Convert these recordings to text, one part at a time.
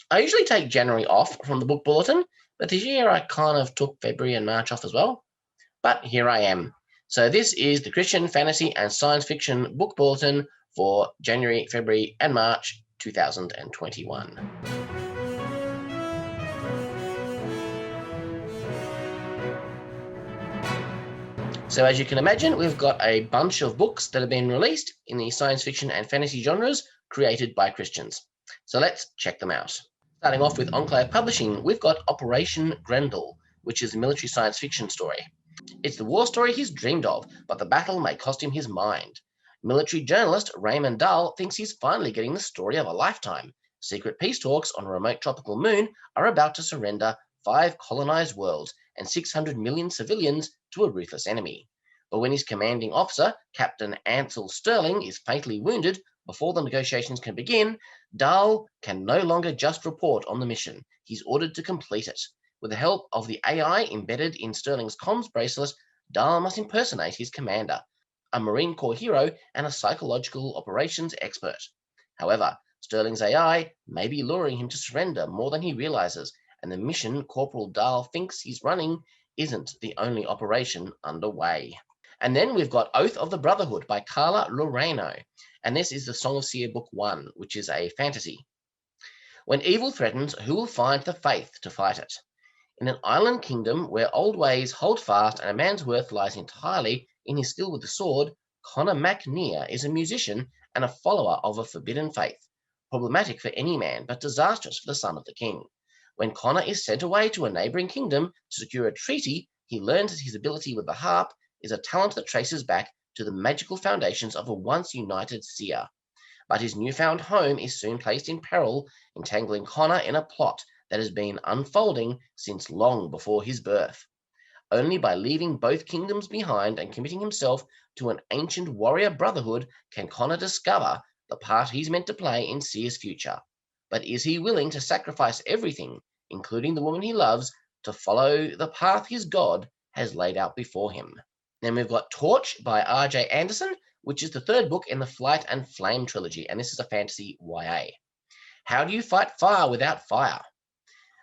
I usually take January off from the book bulletin, but this year I kind of took February and March off as well. But here I am. So this is the Christian Fantasy and Science Fiction Book Bulletin for January, February, and March 2021. So as you can imagine, we've got a bunch of books that have been released in the science fiction and fantasy genres created by Christians. So let's check them out. Starting off with Enclave Publishing, we've got Operation Grendel, which is a military science fiction story. It's the war story he's dreamed of, but the battle may cost him his mind. Military journalist Raymond Dahl thinks he's finally getting the story of a lifetime. Secret peace talks on a remote tropical moon are about to surrender 5 colonized worlds and 600 million civilians to a ruthless enemy. But when his commanding officer, Captain Ansel Sterling, is fatally wounded before the negotiations can begin, Dahl can no longer just report on the mission. He's ordered to complete it. With the help of the AI embedded in Sterling's comms bracelet, Dahl must impersonate his commander, a Marine Corps hero and a psychological operations expert. However, Sterling's AI may be luring him to surrender more than he realizes, and the mission Corporal Dahl thinks he's running isn't the only operation underway. And then we've got Oath of the Brotherhood by Carla Loreno, and this is the Song of Seer Book 1, which is a fantasy. When evil threatens, who will find the faith to fight it? In an island kingdom where old ways hold fast and a man's worth lies entirely in his skill with the sword, Connor MacNear is a musician and a follower of a forbidden faith, problematic for any man, but disastrous for the son of the king. When Connor is sent away to a neighboring kingdom to secure a treaty, he learns that his ability with the harp is a talent that traces back to the magical foundations of a once united seer. But his newfound home is soon placed in peril, entangling Connor in a plot that has been unfolding since long before his birth. Only by leaving both kingdoms behind and committing himself to an ancient warrior brotherhood can Connor discover the part he's meant to play in Seer's future. But is he willing to sacrifice everything, including the woman he loves, to follow the path his God has laid out before him? Then we've got Torch by R.J. Anderson, which is the third book in the Flight and Flame trilogy, and this is a fantasy YA. How do you fight fire without fire?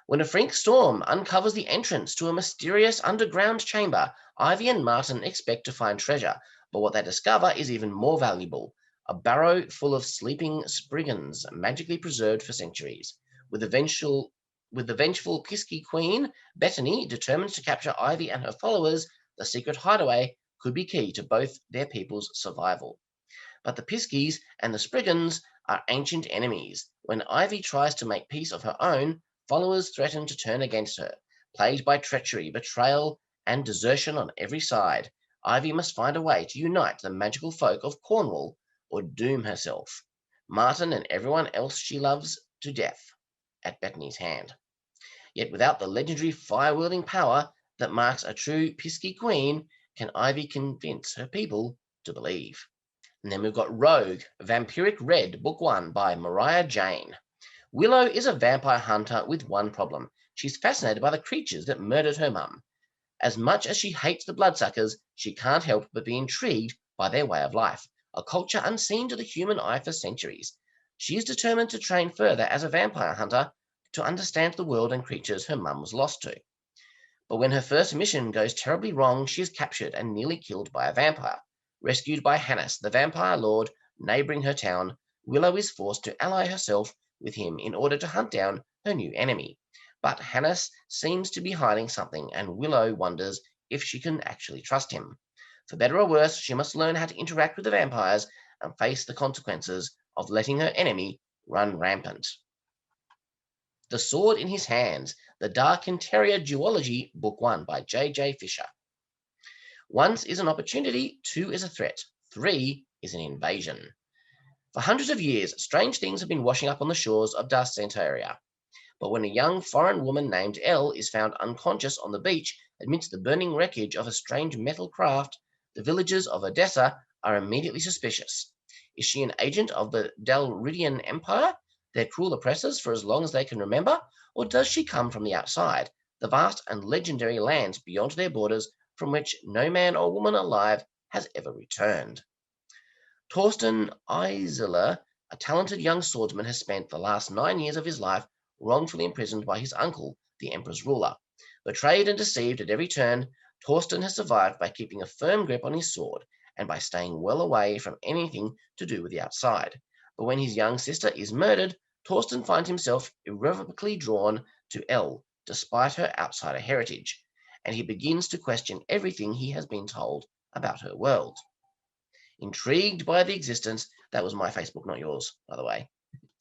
When a freak storm uncovers the entrance to a mysterious underground chamber, Ivy and Martin expect to find treasure, but what they discover is even more valuable, a barrow full of sleeping spriggans magically preserved for centuries. With the vengeful Pisky Queen, Bethany, determined to capture Ivy and her followers, the secret hideaway could be key to both their people's survival. But the Piskies and the Spriggans are ancient enemies. When Ivy tries to make peace of her own, followers threaten to turn against her. Plagued by treachery, betrayal, and desertion on every side, Ivy must find a way to unite the magical folk of Cornwall or doom herself, Martin, and everyone else she loves to death at Bethany's hand. Yet without the legendary fire-wielding power that marks a true Pisky Queen, can Ivy convince her people to believe? And then we've got Rogue, Vampiric Red, Book 1 by Mariah Jane. Willow is a vampire hunter with one problem. She's fascinated by the creatures that murdered her mum. As much as she hates the bloodsuckers, she can't help but be intrigued by their way of life, a culture unseen to the human eye for centuries. She is determined to train further as a vampire hunter to understand the world and creatures her mum was lost to. But when her first mission goes terribly wrong, she is captured and nearly killed by a vampire. Rescued by Hannes, the vampire lord neighboring her town, Willow is forced to ally herself with him in order to hunt down her new enemy. But Hannes seems to be hiding something, and Willow wonders if she can actually trust him. For better or worse, she must learn how to interact with the vampires and face the consequences of letting her enemy run rampant. The Sword in His Hands, The Dark Interior Duology, Book 1 by J.J. Fisher. Once is an opportunity, 2 is a threat, 3 is an invasion. For hundreds of years, strange things have been washing up on the shores of Da Santeria. But when a young foreign woman named Elle is found unconscious on the beach amidst the burning wreckage of a strange metal craft, the villagers of Odessa are immediately suspicious. Is she an agent of the Dalridian Empire, their cruel oppressors for as long as they can remember, or does she come from the outside, the vast and legendary lands beyond their borders from which no man or woman alive has ever returned? Torsten Eiseler, a talented young swordsman, has spent the last 9 years of his life wrongfully imprisoned by his uncle, the Emperor's ruler. Betrayed and deceived at every turn, Torsten has survived by keeping a firm grip on his sword and by staying well away from anything to do with the outside. But when his young sister is murdered, Torsten finds himself irrevocably drawn to El, despite her outsider heritage, and he begins to question everything he has been told about her world. Intrigued by the existence, that was my Facebook, not yours, by the way.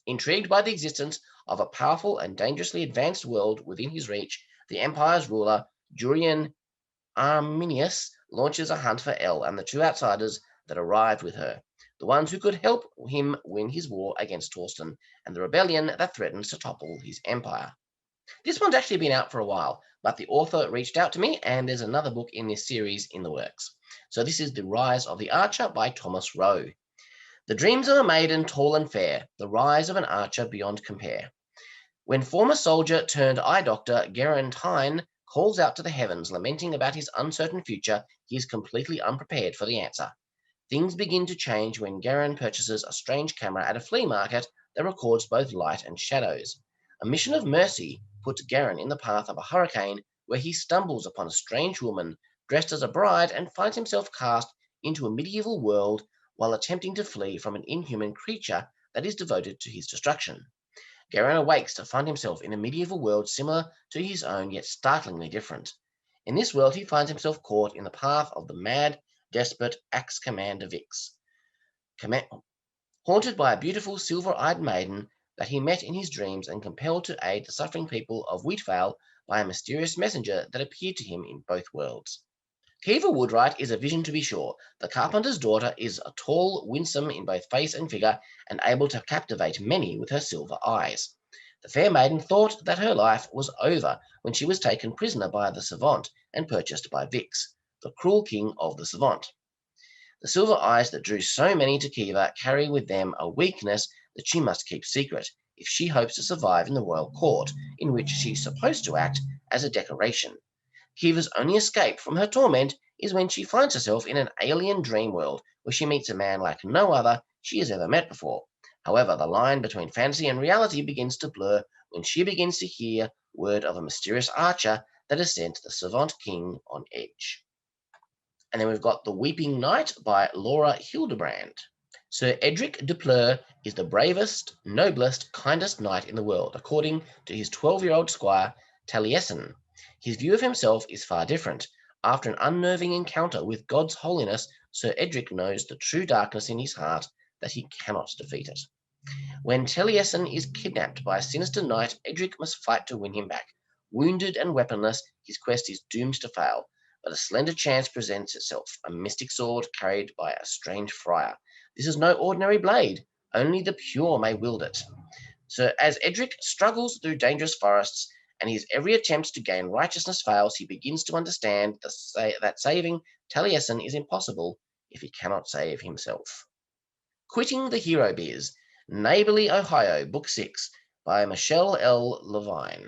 Intrigued by the existence of a powerful and dangerously advanced world within his reach, the Empire's ruler, Jurian Arminius, launches a hunt for El and the two outsiders that arrived with her, the ones who could help him win his war against Torsten, and the rebellion that threatens to topple his empire. This one's actually been out for a while, but the author reached out to me, and there's another book in this series in the works. So this is The Rise of the Archer by Thomas Rowe. The dreams of a maiden tall and fair, the rise of an archer beyond compare. When former soldier turned eye doctor Gerentine calls out to the heavens, lamenting about his uncertain future, he is completely unprepared for the answer. Things begin to change when Garen purchases a strange camera at a flea market that records both light and shadows. A mission of mercy puts Garen in the path of a hurricane where he stumbles upon a strange woman dressed as a bride and finds himself cast into a medieval world while attempting to flee from an inhuman creature that is devoted to his destruction. Garen awakes to find himself in a medieval world similar to his own, yet startlingly different. In this world, he finds himself caught in the path of the mad, desperate axe commander Vix, haunted by a beautiful silver-eyed maiden that he met in his dreams and compelled to aid the suffering people of Wheatvale by a mysterious messenger that appeared to him in both worlds. Kiva Woodwright is a vision to be sure. The carpenter's daughter is a tall, winsome in both face and figure, and able to captivate many with her silver eyes. The fair maiden thought that her life was over when she was taken prisoner by the Savant and purchased by Vix, the cruel king of the Savant. The silver eyes that drew so many to Kiva carry with them a weakness that she must keep secret if she hopes to survive in the royal court, in which she is supposed to act as a decoration. Kiva's only escape from her torment is when she finds herself in an alien dream world where she meets a man like no other she has ever met before. However, the line between fantasy and reality begins to blur when she begins to hear word of a mysterious archer that has sent the Savant King on edge. And then we've got The Weeping Knight by Laura Hildebrand. Sir Edric de Pleur is the bravest, noblest, kindest knight in the world, according to his 12-year-old squire, Taliesin. His view of himself is far different. After an unnerving encounter with God's holiness, Sir Edric knows the true darkness in his heart, that he cannot defeat it. When Taliesin is kidnapped by a sinister knight, Edric must fight to win him back. Wounded and weaponless, his quest is doomed to fail, but a slender chance presents itself, a mystic sword carried by a strange friar. This is no ordinary blade, only the pure may wield it. So as Edric struggles through dangerous forests, and his every attempt to gain righteousness fails, he begins to understand that saving Taliesin is impossible if he cannot save himself. Quitting the Hero Biz, Neighborly Ohio, Book 6, by Michelle L. Levine.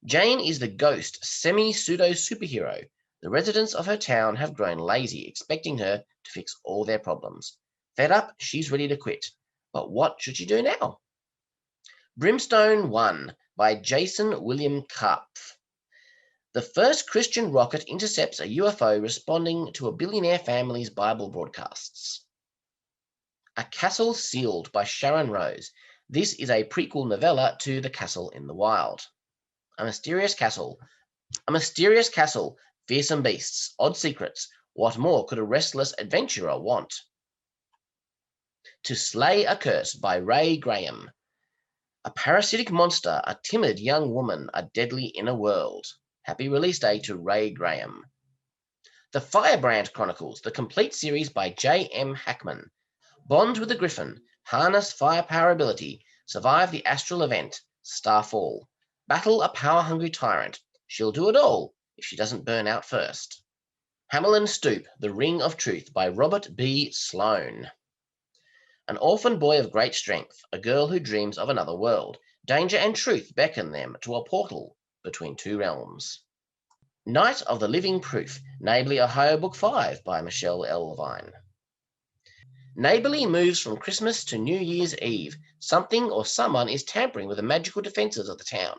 Jane is the ghost, semi-pseudo-superhero. The residents of her town have grown lazy, expecting her to fix all their problems. Fed up, she's ready to quit. But what should she do now? Brimstone 1 by Jason William Karpf. The first Christian rocket intercepts a UFO responding to a billionaire family's Bible broadcasts. A Castle Sealed by Sharon Rose. This is a prequel novella to The Castle in the Wild. A mysterious castle, fearsome beasts, odd secrets. What more could a restless adventurer want? To Slay a Curse by Ray Graham. A parasitic monster, a timid young woman, a deadly inner world. Happy release day to Ray Graham. The Firebrand Chronicles, the complete series by J.M. Hackman. Bond with the Griffin, harness firepower ability, survive the astral event, Starfall. Battle a power-hungry tyrant. She'll do it all if she doesn't burn out first. Hamelin Stoop, The Ring of Truth by Robert B. Sloan. An orphan boy of great strength, a girl who dreams of another world. Danger and truth beckon them to a portal between two realms. Night of the Living Proof, Neighborly Ohio, Book 5 by Michelle L. Levine. Neighbourly moves from Christmas to New Year's Eve. Something or someone is tampering with the magical defences of the town.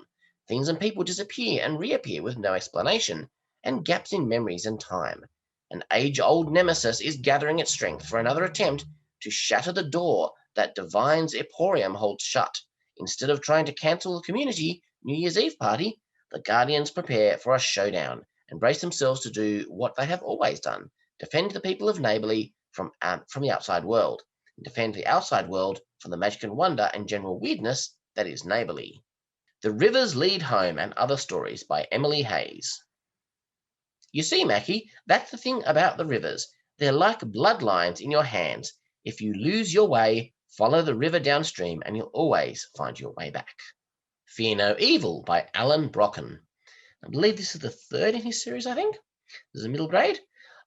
Things and people disappear and reappear with no explanation, and gaps in memories and time. An age-old nemesis is gathering its strength for another attempt to shatter the door that Divine's Emporium holds shut. Instead of trying to cancel the community New Year's Eve party, the Guardians prepare for a showdown and brace themselves to do what they have always done: defend the people of Neighbourly from the outside world, and defend the outside world from the magic and wonder and general weirdness that is Neighbourly. The Rivers Lead Home and Other Stories by Emily Hayes. You see, Mackie, that's the thing about the rivers. They're like bloodlines in your hands. If you lose your way, follow the river downstream and you'll always find your way back. Fear No Evil by Alan Brocken. I believe this is the third in his series, I think. This is a middle grade.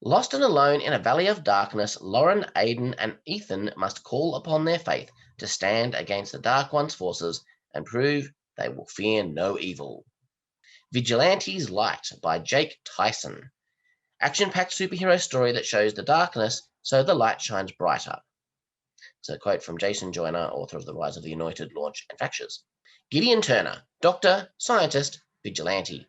Lost and alone in a valley of darkness, Lauren, Aidan, and Ethan must call upon their faith to stand against the Dark One's forces and prove they will fear no evil. Vigilantes Light by Jake Tyson. Action-packed superhero story that shows the darkness so the light shines brighter. It's a quote from Jason Joyner, author of The Rise of the Anointed, Launch and Fractures. Gideon Turner, doctor, scientist, vigilante.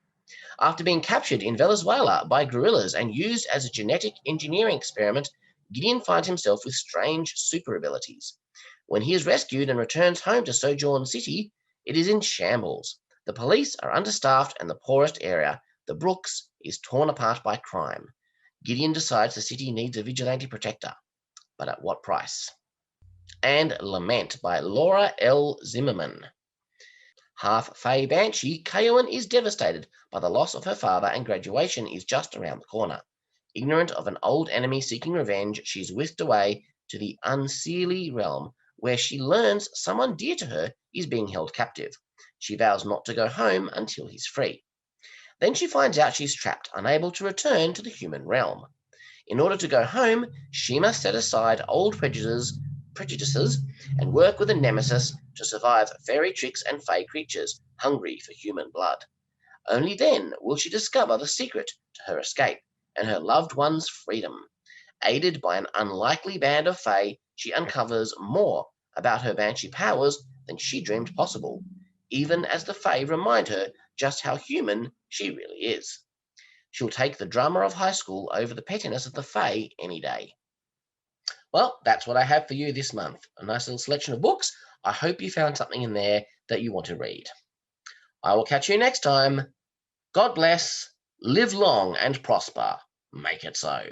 After being captured in Venezuela by guerrillas and used as a genetic engineering experiment, Gideon finds himself with strange super abilities. When he is rescued and returns home to Sojourn City, it is in shambles. The police are understaffed and the poorest area, the Brooks, is torn apart by crime. Gideon decides the city needs a vigilante protector, but at what price? And Lament by Laura L. Zimmerman. Half Fae Banshee, Kaowen is devastated by the loss of her father and graduation is just around the corner. Ignorant of an old enemy seeking revenge, she is whisked away to the Unseelie realm, where she learns someone dear to her is being held captive. She vows not to go home until he's free. Then she finds out she's trapped, unable to return to the human realm. In order to go home, she must set aside old prejudices and work with a nemesis to survive fairy tricks and fae creatures hungry for human blood. Only then will she discover the secret to her escape and her loved one's freedom. Aided by an unlikely band of fae, she uncovers more about her banshee powers than she dreamed possible, even as the fae remind her just how human she really is. She'll take the drama of high school over the pettiness of the fae any day. Well, that's what I have for you this month. A nice little selection of books. I hope you found something in there that you want to read. I will catch you next time. God bless, live long and prosper. Make it so.